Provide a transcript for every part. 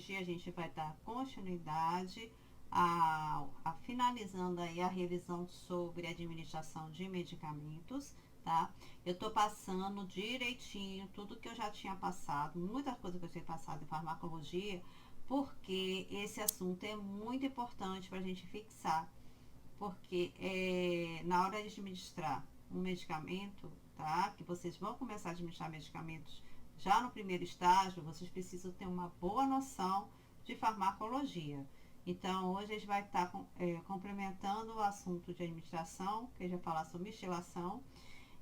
hoje a gente vai dar continuidade finalizando aí a revisão sobre administração de medicamentos, tá? Eu tô passando direitinho tudo que eu já tinha passado, muita coisa que eu tinha passado em farmacologia, porque esse assunto é muito importante para a gente fixar, porque na hora de administrar um medicamento, tá? Que vocês vão começar a administrar medicamentos já no primeiro estágio, vocês precisam ter uma boa noção de farmacologia. Então, hoje a gente vai estar complementando o assunto de administração, que a gente vai falar sobre mestilação,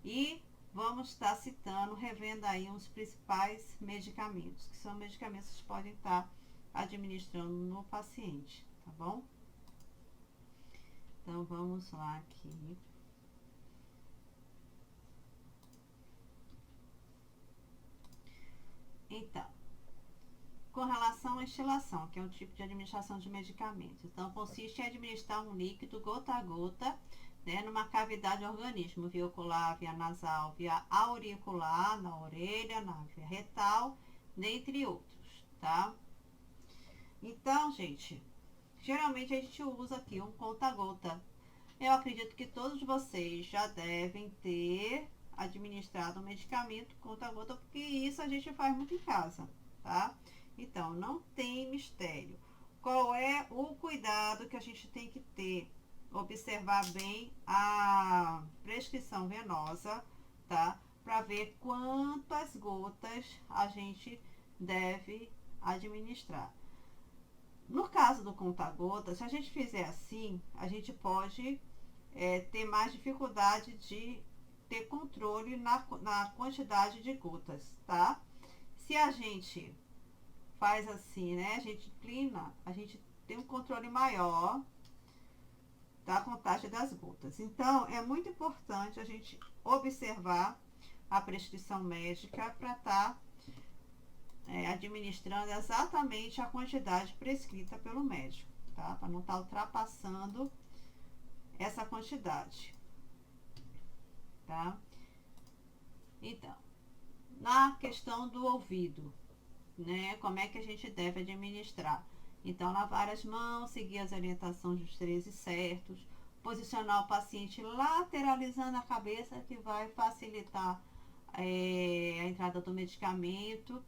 e vamos estar citando, revendo aí os principais medicamentos, que são medicamentos que podem estar administrando no paciente, tá bom? Então, vamos lá aqui. Então, com relação à instilação, que é um tipo de administração de medicamentos. Então, consiste em administrar um líquido gota a gota, né, numa cavidade do organismo, via ocular, via nasal, via auricular, na orelha, na via retal, dentre outros, tá? Então, gente, geralmente a gente usa aqui um conta-gota. Eu acredito que todos vocês já devem ter administrado um medicamento conta-gota, porque isso a gente faz muito em casa, tá? Então, não tem mistério. Qual é o cuidado que a gente tem que ter? Observar bem a prescrição venosa, tá? Para ver quantas gotas a gente deve administrar. No caso do conta-gota, se a gente fizer assim, a gente pode ter mais dificuldade de ter controle na quantidade de gotas, tá? Se a gente faz assim, né? A gente inclina, a gente tem um controle maior da contagem das gotas. Então, é muito importante a gente observar a prescrição médica para estar administrando exatamente a quantidade prescrita pelo médico, tá? Para não estar ultrapassando essa quantidade, tá? Então, na questão do ouvido, né? Como é que a gente deve administrar? Então, lavar as mãos, seguir as orientações dos 13 certos, posicionar o paciente lateralizando a cabeça, que vai facilitar a entrada do medicamento.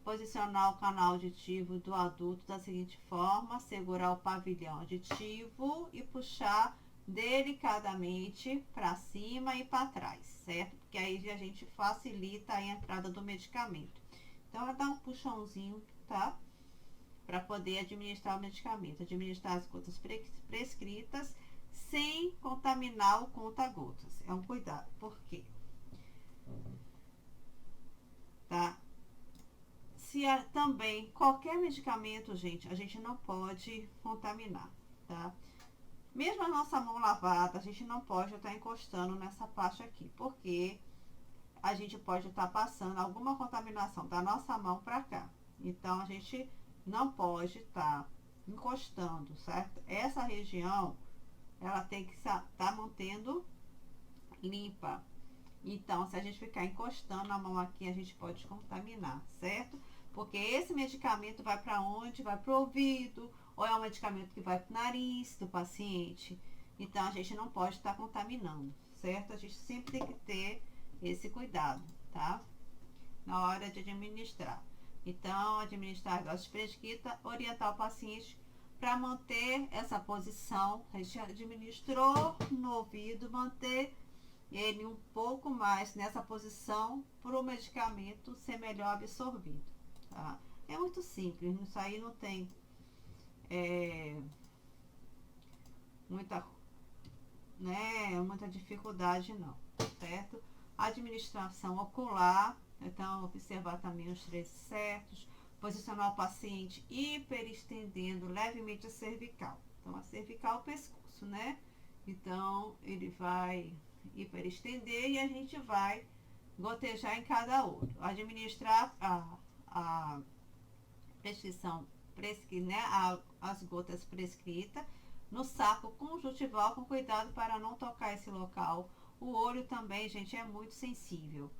Posicionar o canal auditivo do adulto da seguinte forma: segurar o pavilhão auditivo e puxar delicadamente para cima e para trás, certo? Porque aí a gente facilita a entrada do medicamento. Então, é dar um puxãozinho, tá? Para poder administrar o medicamento. Administrar as gotas prescritas sem contaminar o conta-gotas. É um cuidado. Por quê? Tá? Se também qualquer medicamento, gente, a gente não pode contaminar, tá? Mesmo a nossa mão lavada, a gente não pode estar encostando nessa parte aqui, porque a gente pode estar passando alguma contaminação da nossa mão para cá. Então, a gente não pode estar encostando, certo? Essa região, ela tem que estar mantendo limpa. Então, se a gente ficar encostando a mão aqui, a gente pode contaminar, certo? Porque esse medicamento vai para onde? Vai para o ouvido, ou é um medicamento que vai para o nariz do paciente. Então, a gente não pode estar contaminando, certo? A gente sempre tem que ter esse cuidado, tá? Na hora de administrar. Então, administrar a dose prescrita, orientar o paciente para manter essa posição. A gente administrou no ouvido, manter ele um pouco mais nessa posição para o medicamento ser melhor absorvido, tá? É muito simples, isso aí não tem muita, muita dificuldade não, certo? Administração ocular, então observar também os 13 certos, posicionar o paciente hiperestendendo levemente a cervical. Então a cervical é o pescoço, né? Então ele vai hiperestender e a gente vai gotejar em cada olho. Administrar a prescrição, né, as gotas prescritas no saco conjuntival com cuidado para não tocar esse local. O olho também, gente, é muito sensível.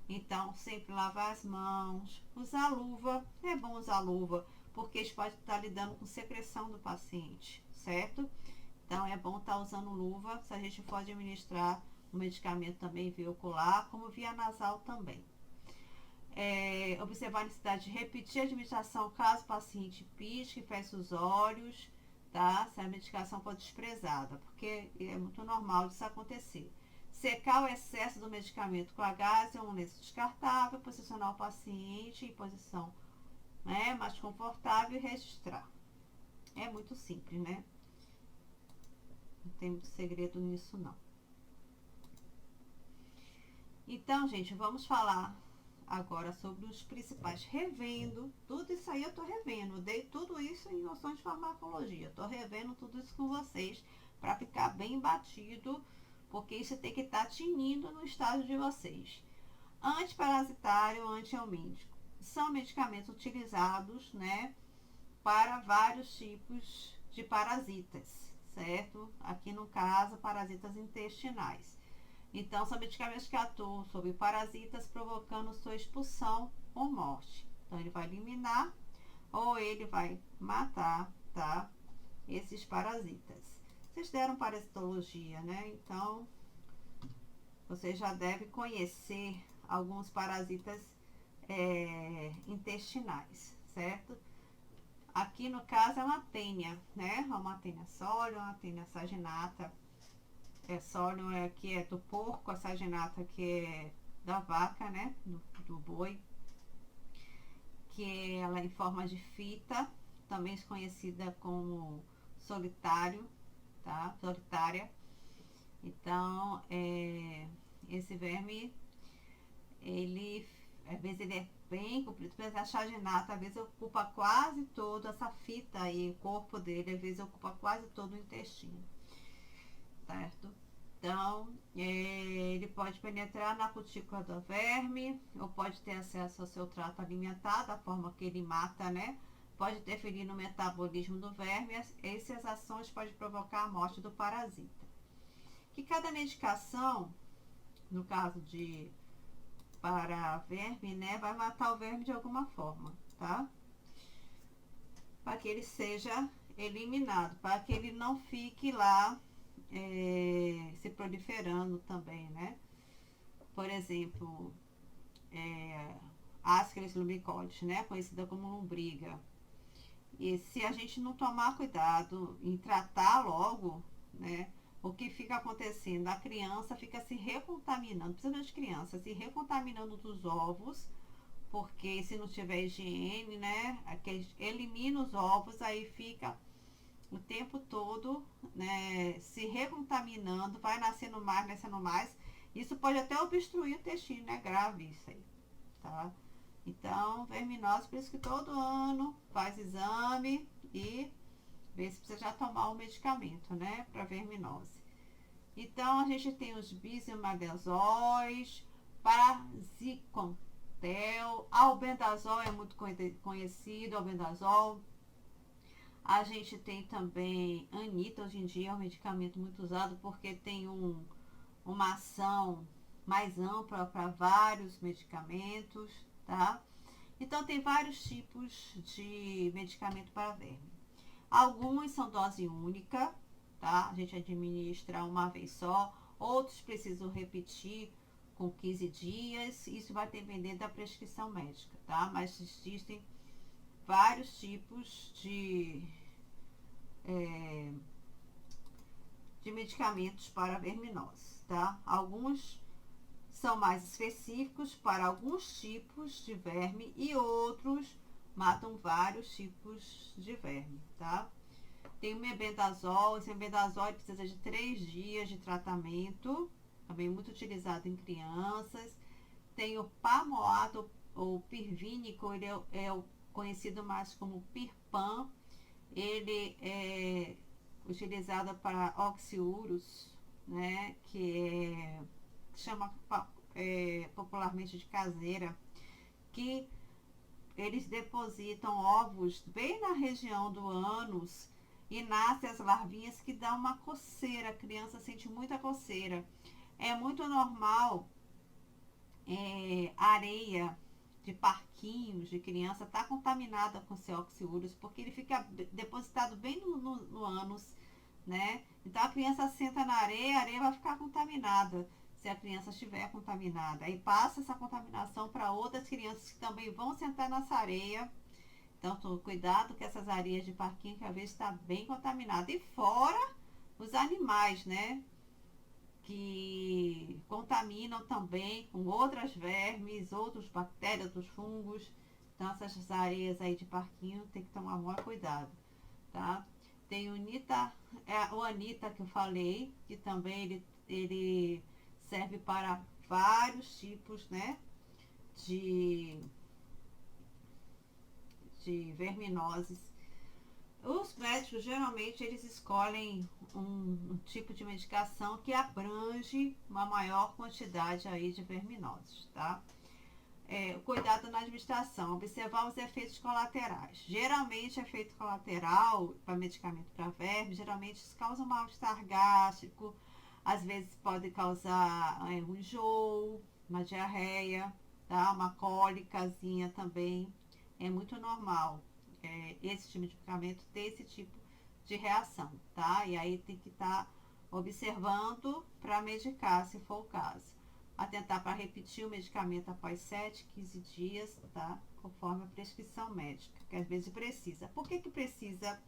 Então, sempre lavar as mãos, usar luva, é bom usar luva, porque eles podem estar lidando com secreção do paciente, certo? Então é bom estar usando luva se a gente for administrar o medicamento também via ocular, como via nasal também. Observar a necessidade de repetir a administração caso o paciente pisque, feche os olhos, tá? Se a medicação for desprezada, porque é muito normal isso acontecer. Secar o excesso do medicamento com a gás ou um lenço descartável, posicionar o paciente em posição, né, mais confortável e registrar. É muito simples, né? Não tem muito segredo nisso, não. Então, gente, vamos falar agora sobre os principais. Revendo, tudo isso aí eu tô revendo. Eu dei tudo isso em noções de farmacologia. Tô revendo tudo isso com vocês para ficar bem batido, porque isso tem que estar tinindo no estágio de vocês. Antiparasitário, antihelmíntico. São medicamentos utilizados, né, para vários tipos de parasitas, certo? Aqui no caso, parasitas intestinais. Então, são medicamentos que atuam sobre parasitas, provocando sua expulsão ou morte. Então, ele vai eliminar ou ele vai matar, tá? Esses parasitas. Vocês deram parasitologia, né? Então, vocês já devem conhecer alguns parasitas intestinais, certo? Aqui no caso é uma tênia, né? Uma tênia sólida, uma tênia saginata. Sólio que é do porco, a saginata que é da vaca, né? Do boi. Que ela é em forma de fita, também conhecida como solitário, tá? Solitária. Então, esse verme, ele, às vezes ele é bem comprido, mas a saginata, às vezes ocupa quase toda essa fita aí, o corpo dele, às vezes ocupa quase todo o intestino. Certo? Então, ele pode penetrar na cutícula do verme, ou pode ter acesso ao seu trato alimentar, da forma que ele mata, né? Pode interferir no metabolismo do verme, essas ações podem provocar a morte do parasita. Que cada medicação, no caso de para verme, né, vai matar o verme de alguma forma, tá? Para que ele seja eliminado, para que ele não fique lá se proliferando também, né? Por exemplo, Ascaris lumbricoides, né? Conhecida como lombriga. E se a gente não tomar cuidado em tratar logo, né? O que fica acontecendo? A criança fica se recontaminando, principalmente crianças, se recontaminando dos ovos, porque se não tiver higiene, né? Elimina os ovos, aí fica o tempo todo, né, se recontaminando, vai nascendo mais. Isso pode até obstruir o intestino, né? Grave isso aí, tá? Então, verminose, por isso que todo ano faz exame e vê se precisa já tomar o medicamento, né, para verminose. Então, a gente tem os bisimagazóis, praziquantel, albendazol é muito conhecido, albendazol. A gente tem também Anita, hoje em dia é um medicamento muito usado porque tem uma ação mais ampla para vários medicamentos, tá? Então tem vários tipos de medicamento para verme. Alguns são dose única, tá? A gente administra uma vez só, outros precisam repetir com 15 dias, isso vai depender da prescrição médica, tá? Mas existem vários tipos de medicamentos para verminose, tá? Alguns são mais específicos para alguns tipos de verme e outros matam vários tipos de verme, tá? Tem o mebendazol, esse mebendazol precisa de 3 dias de tratamento, também muito utilizado em crianças. Tem o pamoato ou pirvínico, ele é o conhecido mais como Pirpan. Ele é utilizado para oxiurus, né, que chama popularmente de caseira, que eles depositam ovos bem na região do ânus e nascem as larvinhas que dão uma coceira, a criança sente muita coceira. É muito normal areia de parquinho parquinhos de criança está contaminada com esse oxiúrios, porque ele fica depositado bem no ânus, né? Então a criança senta na areia, a areia vai ficar contaminada, se a criança estiver contaminada. Aí passa essa contaminação para outras crianças que também vão sentar nessa areia. Então, cuidado com essas areias de parquinho, que às vezes está bem contaminada. E fora os animais, né? Que contaminam também com outras vermes, outros bactérias, outros fungos. Então, essas areias aí de parquinho tem que tomar muito cuidado, tá? Tem o Anita que eu falei, que também ele serve para vários tipos, né? De verminoses. Os médicos geralmente eles escolhem um tipo de medicação que abrange uma maior quantidade aí de verminoses, tá? Cuidado na administração, observar os efeitos colaterais. Geralmente, efeito colateral para medicamento para vermes, geralmente isso causa um mal-estar gástrico, às vezes pode causar um enjoo, uma diarreia, tá? Uma cólicazinha também. É muito normal esse tipo de medicamento ter esse tipo de reação, tá? E aí tem que estar observando para medicar, se for o caso. Atentar para repetir o medicamento após 7, 15 dias, tá? Conforme a prescrição médica, que às vezes precisa. Por que precisa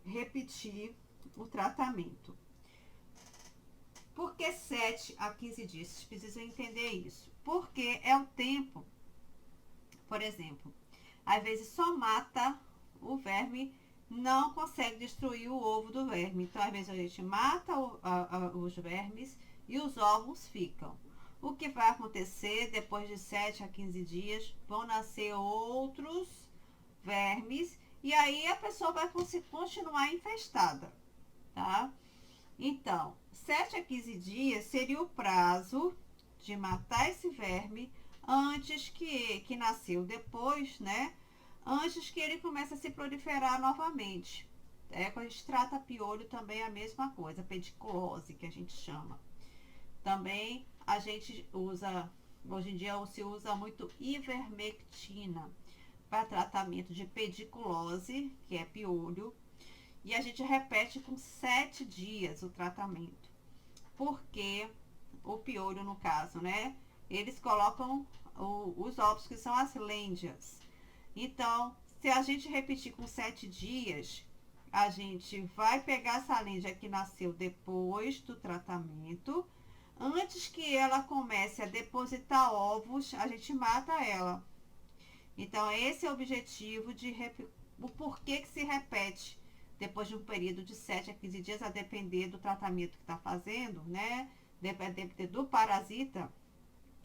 repetir o tratamento? Por que 7 a 15 dias? Vocês precisam entender isso. Porque é o tempo, por exemplo, às vezes só mata o verme, não consegue destruir o ovo do verme. Então, às vezes a gente mata os vermes e os ovos ficam. O que vai acontecer depois de 7 a 15 dias? Vão nascer outros vermes e aí a pessoa vai continuar infestada, tá? Então, 7 a 15 dias seria o prazo de matar esse verme antes que nasceu depois, né? Antes que ele comece a se proliferar novamente. Quando a gente trata piolho também é a mesma coisa, pediculose que a gente chama. Também a gente usa, hoje em dia se usa muito ivermectina para tratamento de pediculose, que é piolho, e a gente repete com 7 dias o tratamento. Porque o piolho, no caso, né? Eles colocam os ovos que são as lêndias. Então, se a gente repetir com 7 dias, a gente vai pegar essa lêndia que nasceu depois do tratamento. Antes que ela comece a depositar ovos, a gente mata ela. Então, esse é o objetivo o porquê que se repete depois de um período de 7 a 15 dias, a depender do tratamento que está fazendo, né? Depender do parasita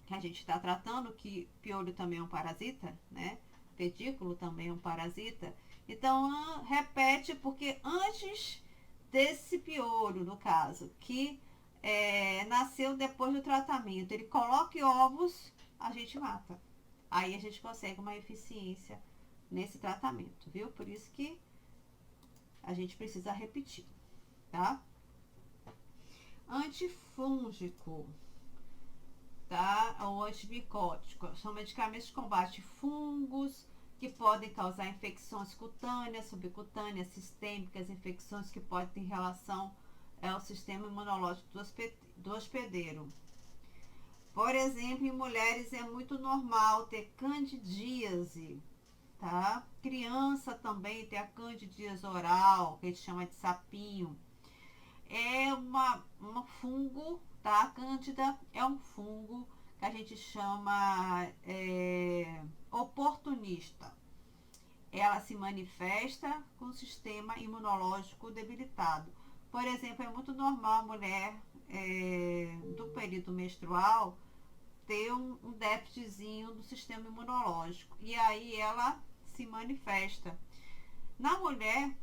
que a gente está tratando, que piolho também é um parasita, né? Pedículo também é um parasita. Então, repete, porque antes desse piolho, no caso, que nasceu depois do tratamento, ele coloca ovos, a gente mata. Aí a gente consegue uma eficiência nesse tratamento, viu? Por isso que a gente precisa repetir, tá? Antifúngico, tá? Ou antimicótico. São medicamentos que combatem fungos, que podem causar infecções cutâneas, subcutâneas, sistêmicas, infecções que podem ter relação ao sistema imunológico do hospedeiro. Por exemplo, em mulheres é muito normal ter candidíase, tá? Criança também tem a candidíase oral, que a gente chama de sapinho. É uma fungo, tá? A cândida é um fungo que a gente chama oportunista. Ela se manifesta com o sistema imunológico debilitado. Por exemplo, é muito normal a mulher do período menstrual ter um déficitzinho do sistema imunológico. E aí ela se manifesta. Na mulher,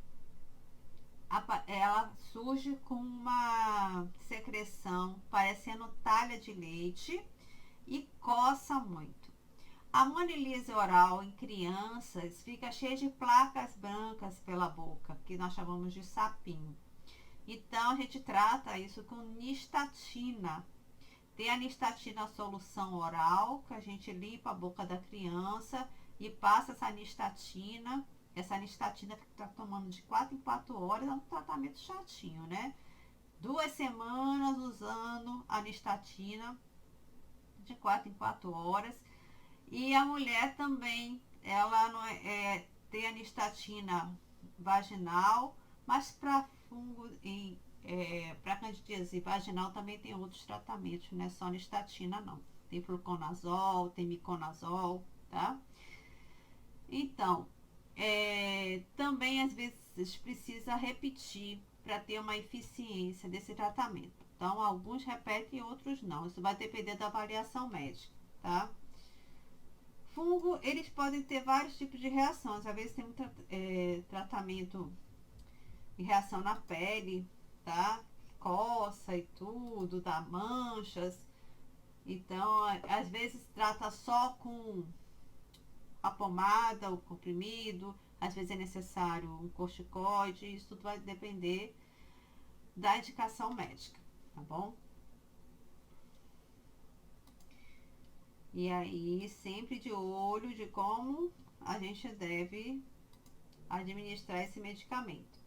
ela surge com uma secreção parecendo talha de leite e coça muito. A monilise oral em crianças fica cheia de placas brancas pela boca, que nós chamamos de sapinho. Então, a gente trata isso com nistatina, Tem a nistatina solução oral, que a gente limpa a boca da criança e passa essa nistatina. Essa nistatina que tá tomando de 4 em 4 horas, é um tratamento chatinho, né? 2 semanas usando a nistatina de 4 em 4 horas. E a mulher também, ela não tem a nistatina vaginal, mas para fungo e para candidíase vaginal também tem outros tratamentos, não é só nistatina não. Tem fluconazol, tem miconazol, tá? Então, também às vezes precisa repetir para ter uma eficiência desse tratamento. Então, alguns repetem e outros não. Isso vai depender da avaliação médica, tá? Fungo, eles podem ter vários tipos de reações. Às vezes tem tratamento de reação na pele, tá? Coça e tudo, dá manchas. Então, às vezes trata só com a pomada, o comprimido. Às vezes é necessário um corticoide. Isso tudo vai depender da indicação médica, tá bom? E aí, sempre de olho de como a gente deve administrar esse medicamento.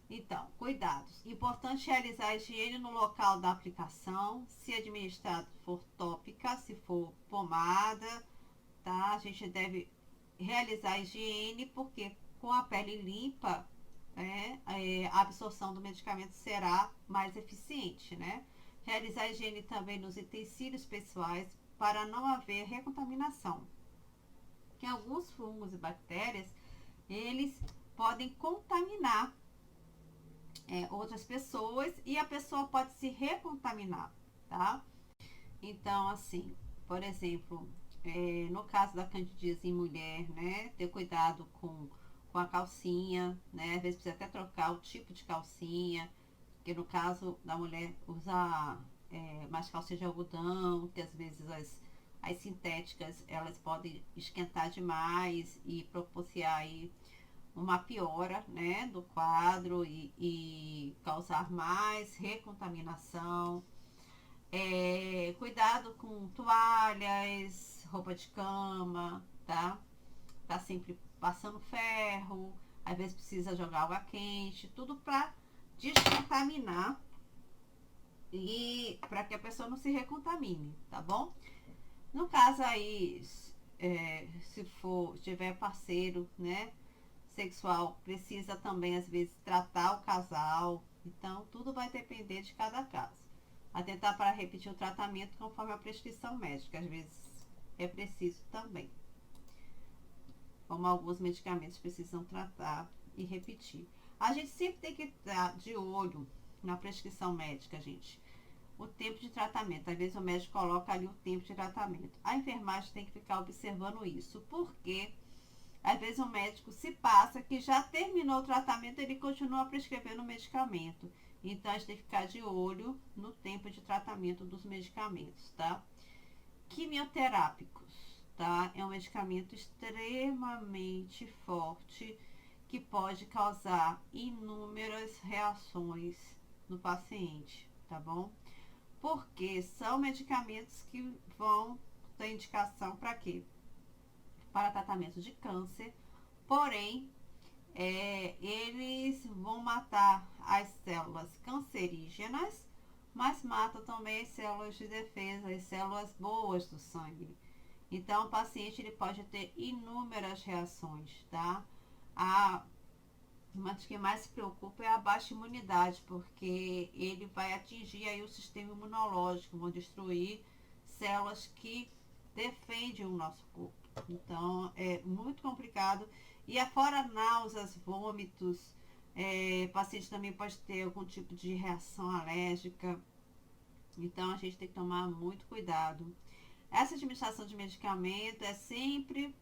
Então, cuidados. Importante realizar a higiene no local da aplicação, se administrado for tópica, se for pomada, tá? A gente deve realizar a higiene porque com a pele limpa, né, a absorção do medicamento será mais eficiente, né? Realizar a higiene também nos utensílios pessoais para não haver recontaminação. Que alguns fungos e bactérias, eles podem contaminar outras pessoas e a pessoa pode se recontaminar, tá? Então, assim, por exemplo, no caso da candidíase em mulher, né, ter cuidado com a calcinha, né, às vezes precisa até trocar o tipo de calcinha, que no caso da mulher usar mais calcinha de algodão, que às vezes as sintéticas elas podem esquentar demais e propiciar aí uma piora, né, do quadro e causar mais recontaminação. Cuidado com toalhas, roupa de cama, tá? Tá sempre passando ferro, às vezes precisa jogar água quente, tudo para descontaminar e para que a pessoa não se recontamine, tá bom? No caso aí, se tiver parceiro, né, sexual, precisa também às vezes tratar o casal. Então, tudo vai depender de cada caso. Atentar para repetir o tratamento conforme a prescrição médica, às vezes é preciso também. Como alguns medicamentos precisam tratar e repetir. A gente sempre tem que estar de olho na prescrição médica, gente. O tempo de tratamento. Às vezes o médico coloca ali o tempo de tratamento. A enfermagem tem que ficar observando isso, porque às vezes o médico se passa que já terminou o tratamento, ele continua prescrevendo o medicamento. Então a gente tem que ficar de olho no tempo de tratamento dos medicamentos, tá? Quimioterápicos, tá? É um medicamento extremamente forte que pode causar inúmeras reações no paciente, tá bom? Porque são medicamentos que vão ter indicação para quê? Para tratamento de câncer, porém, eles vão matar as células cancerígenas, mas matam também as células de defesa, as células boas do sangue. Então, o paciente ele pode ter inúmeras reações, tá? Mas o que mais se preocupa é a baixa imunidade, porque ele vai atingir aí o sistema imunológico, vão destruir células que defendem o nosso corpo. Então, é muito complicado. E afora náuseas, vômitos, o paciente também pode ter algum tipo de reação alérgica. Então, a gente tem que tomar muito cuidado. Essa administração de medicamento é sempre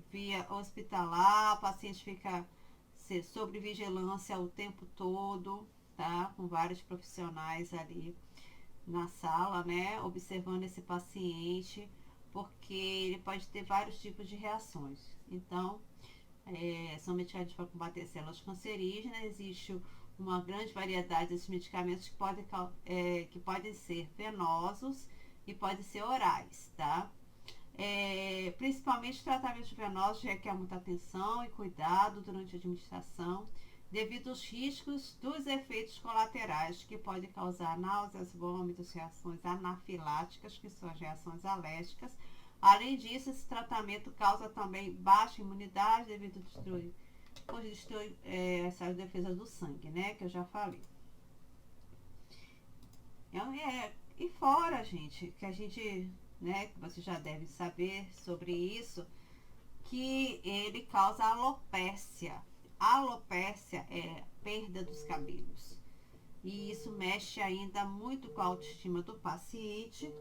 via hospitalar, o paciente fica sob vigilância o tempo todo, tá? Com vários profissionais ali na sala, né? Observando esse paciente, porque ele pode ter vários tipos de reações. Então, são medicamentos para combater células cancerígenas, existe uma grande variedade desses medicamentos que podem ser venosos e podem ser orais, tá? Principalmente tratamentos venosos requer muita atenção e cuidado durante a administração, devido aos riscos dos efeitos colaterais que podem causar náuseas, vômitos, reações anafiláticas, que são as reações alérgicas. Além disso, esse tratamento causa também baixa imunidade devido ao destruir essas defesas do sangue, né, que eu já falei. E fora, gente, que a gente, né, que você já deve saber sobre isso, que ele causa alopécia. Alopécia é perda dos cabelos. E isso mexe ainda muito com a autoestima do paciente.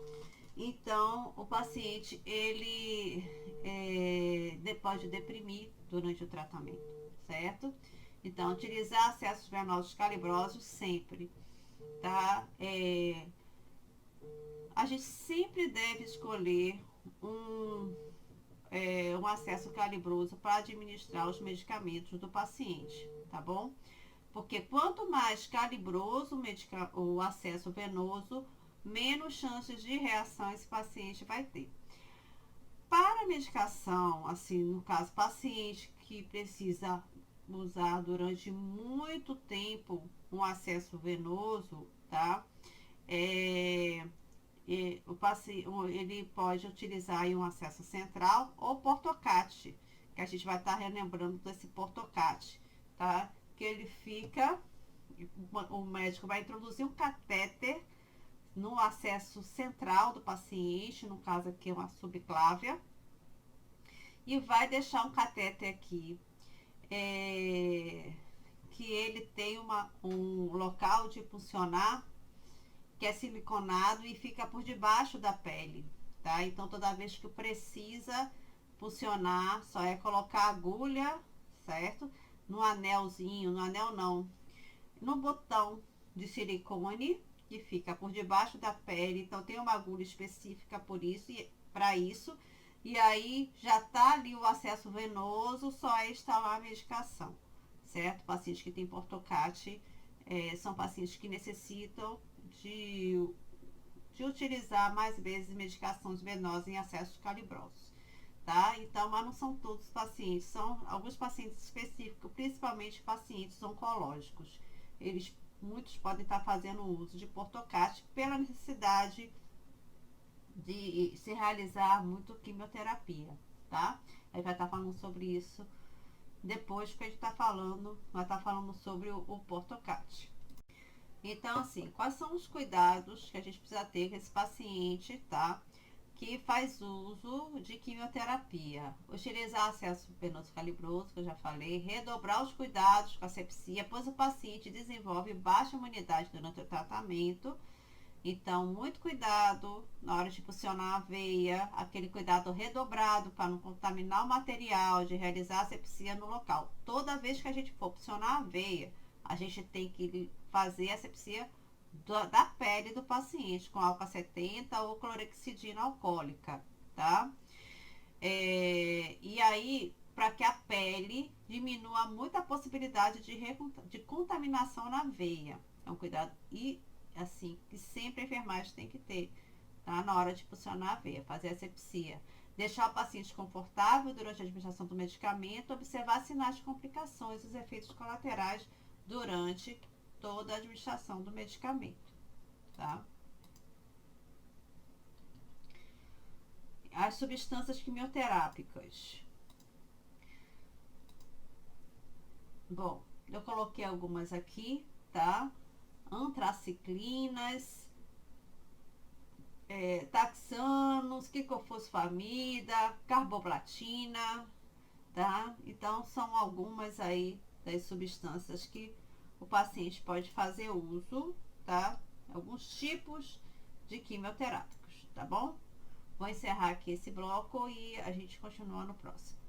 Então, o paciente, ele pode deprimir durante o tratamento, certo? Então, utilizar acessos venosos calibrosos sempre, tá? A gente sempre deve escolher um acesso calibroso para administrar os medicamentos do paciente, tá bom? Porque quanto mais calibroso o acesso venoso, menos chances de reação esse paciente vai ter. Para a medicação, assim, no caso, paciente que precisa usar durante muito tempo um acesso venoso, tá? Ele pode utilizar aí um acesso central ou portocate, que a gente vai estar relembrando desse portocate, tá? Que ele fica, o médico vai introduzir um catéter no acesso central do paciente, no caso aqui é uma subclávia, e vai deixar um catéter aqui, que ele tem um local de funcionar, que é siliconado e fica por debaixo da pele, tá? Então, toda vez que precisa funcionar, só é colocar a agulha, certo? No anelzinho, no anel não, no botão de silicone, que fica por debaixo da pele. Então, tem uma agulha específica para isso. E aí, já tá ali o acesso venoso, só é instalar a medicação, certo? Pacientes que têm portocate, são pacientes que necessitam de utilizar mais vezes medicações venosas em acessos calibrosos, tá? Então, mas não são todos os pacientes, são alguns pacientes específicos, principalmente pacientes oncológicos. Muitos podem estar fazendo uso de portocate pela necessidade de se realizar muito quimioterapia, tá? Aí vai estar falando sobre isso depois que a gente vai estar falando sobre o portocate. Então, assim, quais são os cuidados que a gente precisa ter com esse paciente, tá? Que faz uso de quimioterapia. Utilizar acesso venoso calibroso, que eu já falei. Redobrar os cuidados com a sepsia, pois o paciente desenvolve baixa imunidade durante o tratamento. Então, muito cuidado na hora de funcionar a veia. Aquele cuidado redobrado para não contaminar o material, de realizar a sepsia no local. Toda vez que a gente for funcionar a veia, a gente tem que fazer a sepsia da pele do paciente com álcool 70 ou clorexidina alcoólica, tá? E aí, para que a pele diminua muito a possibilidade de contaminação na veia. É um cuidado assim que sempre a enfermagem tem que ter, tá? Na hora de funcionar a veia, fazer a sepsia. Deixar o paciente confortável durante a administração do medicamento, observar sinais de complicações e os efeitos colaterais durante toda a administração do medicamento, tá? As substâncias quimioterápicas. Bom, eu coloquei algumas aqui, tá? Antraciclinas, taxanos, quicofosfamida, carboplatina, tá? Então, são algumas aí das substâncias que o paciente pode fazer uso, tá? Alguns tipos de quimioterápicos, tá bom? Vou encerrar aqui esse bloco e a gente continua no próximo.